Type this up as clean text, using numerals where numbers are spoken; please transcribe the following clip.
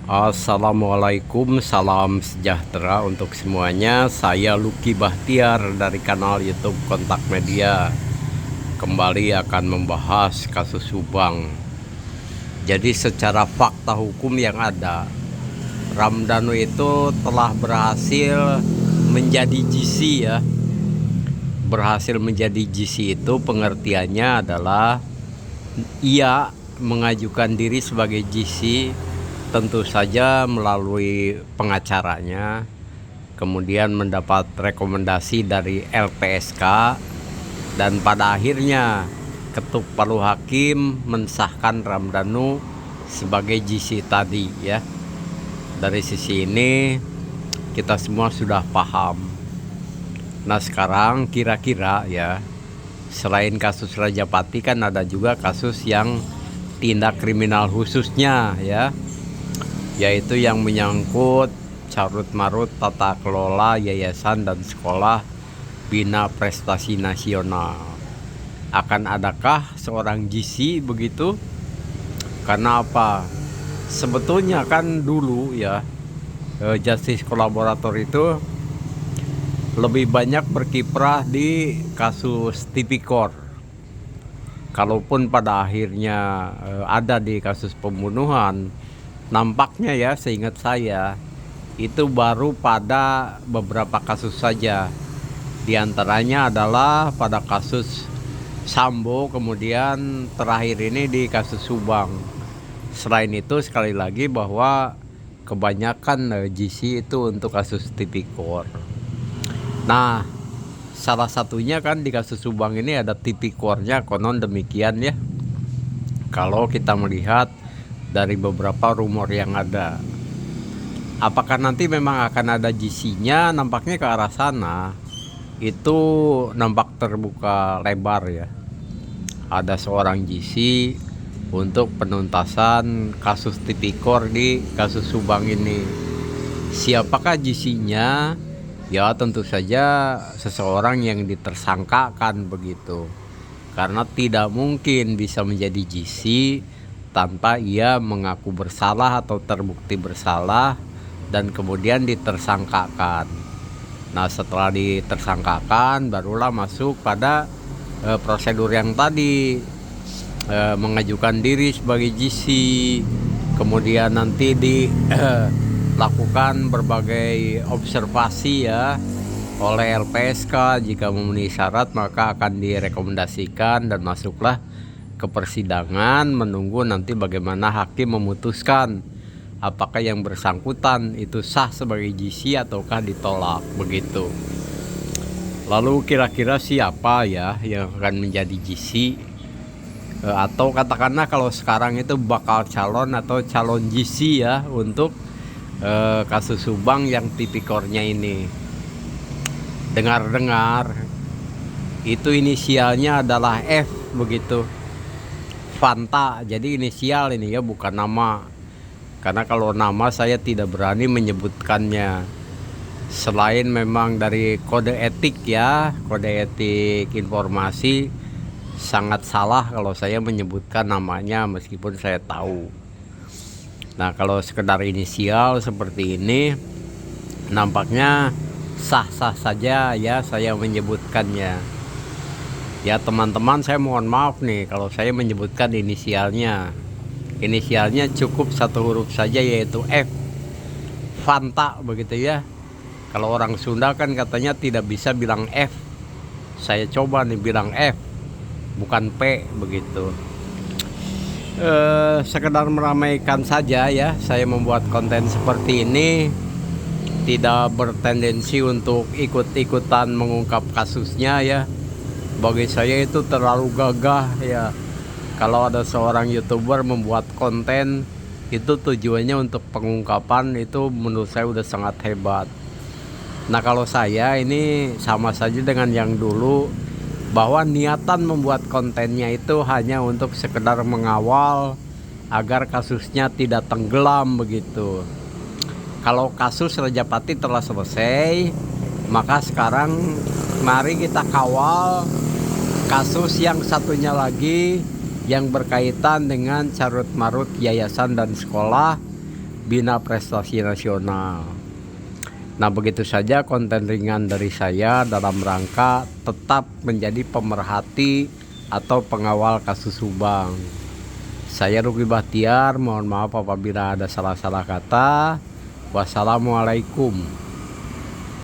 Assalamualaikum, salam sejahtera untuk semuanya. Saya Lucky Bahtiar dari kanal YouTube Kontak Media. Kembali akan membahas kasus Subang. Jadi secara fakta hukum yang ada, Ramdhanu itu telah berhasil menjadi GC ya. Berhasil menjadi GC itu pengertiannya adalah ia mengajukan diri sebagai GC, tentu saja melalui pengacaranya, kemudian mendapat rekomendasi dari LPSK, dan pada akhirnya Ketuk Palu Hakim mensahkan Ramdhanu sebagai GC tadi ya. Dari sisi ini kita semua sudah paham. Nah sekarang kira-kira ya, selain kasus Rajapati kan ada juga kasus yang tindak kriminal khususnya ya, yaitu yang menyangkut carut marut tata kelola yayasan dan sekolah Bina Prestasi Nasional. Akan adakah seorang GC begitu? Karena apa? Sebetulnya kan dulu ya, justice kolaborator itu lebih banyak berkiprah di kasus tipikor. Kalaupun pada akhirnya ada di kasus pembunuhan, nampaknya ya seingat saya itu baru pada beberapa kasus saja. Di antaranya adalah pada kasus Sambo, kemudian terakhir ini di kasus Subang. Selain itu sekali lagi bahwa kebanyakan GC itu untuk kasus tipikor. Nah, salah satunya kan di kasus Subang ini ada tipikornya, konon demikian ya. Kalau kita melihat dari beberapa rumor yang ada, apakah nanti memang akan ada GC-nya? Nampaknya ke arah sana. Itu nampak terbuka lebar ya. Ada seorang GC untuk penuntasan kasus tipikor di kasus Subang ini. Siapakah GC-nya? Ya tentu saja seseorang yang ditersangkakan begitu. Karena tidak mungkin bisa menjadi GC tanpa ia mengaku bersalah atau terbukti bersalah dan kemudian ditersangkakan. Nah setelah ditersangkakan barulah masuk pada prosedur yang tadi, mengajukan diri sebagai GC, kemudian nanti lakukan berbagai observasi ya oleh LPSK. Jika memenuhi syarat maka akan direkomendasikan dan masuklah ke persidangan, menunggu nanti bagaimana hakim memutuskan apakah yang bersangkutan itu sah sebagai GC ataukah ditolak begitu. Lalu kira-kira siapa ya yang akan menjadi GC, atau katakanlah kalau sekarang itu bakal calon atau calon GC ya untuk kasus Subang yang tipikornya ini. Dengar-dengar itu inisialnya adalah F begitu, Fanta. Jadi inisial ini ya, bukan nama. Karena kalau nama saya tidak berani menyebutkannya. Selain memang dari kode etik ya, kode etik informasi, sangat salah kalau saya menyebutkan namanya meskipun saya tahu. Nah kalau sekedar inisial seperti ini nampaknya sah-sah saja ya saya menyebutkannya. Ya teman-teman, saya mohon maaf nih kalau saya menyebutkan inisialnya. Inisialnya cukup satu huruf saja, yaitu F, Fanta begitu ya. Kalau orang Sunda kan katanya tidak bisa bilang F. Saya coba nih bilang F, bukan P begitu. Sekedar meramaikan saja ya, saya membuat konten seperti ini tidak bertendensi untuk ikut-ikutan mengungkap kasusnya ya. Bagi saya itu terlalu gagah ya. Kalau ada seorang YouTuber membuat konten itu tujuannya untuk pengungkapan, itu menurut saya udah sangat hebat. Nah kalau saya ini sama saja dengan yang dulu, bahwa niatan membuat kontennya itu hanya untuk sekedar mengawal agar kasusnya tidak tenggelam begitu. Kalau kasus Rajapati telah selesai, maka sekarang mari kita kawal kasus yang satunya lagi yang berkaitan dengan carut marut yayasan dan sekolah Bina Prestasi Nasional. Nah, begitu saja konten ringan dari saya dalam rangka tetap menjadi pemerhati atau pengawal kasus Subang. Saya Luki Bahtiar, mohon maaf apabila ada salah-salah kata. Wassalamualaikum.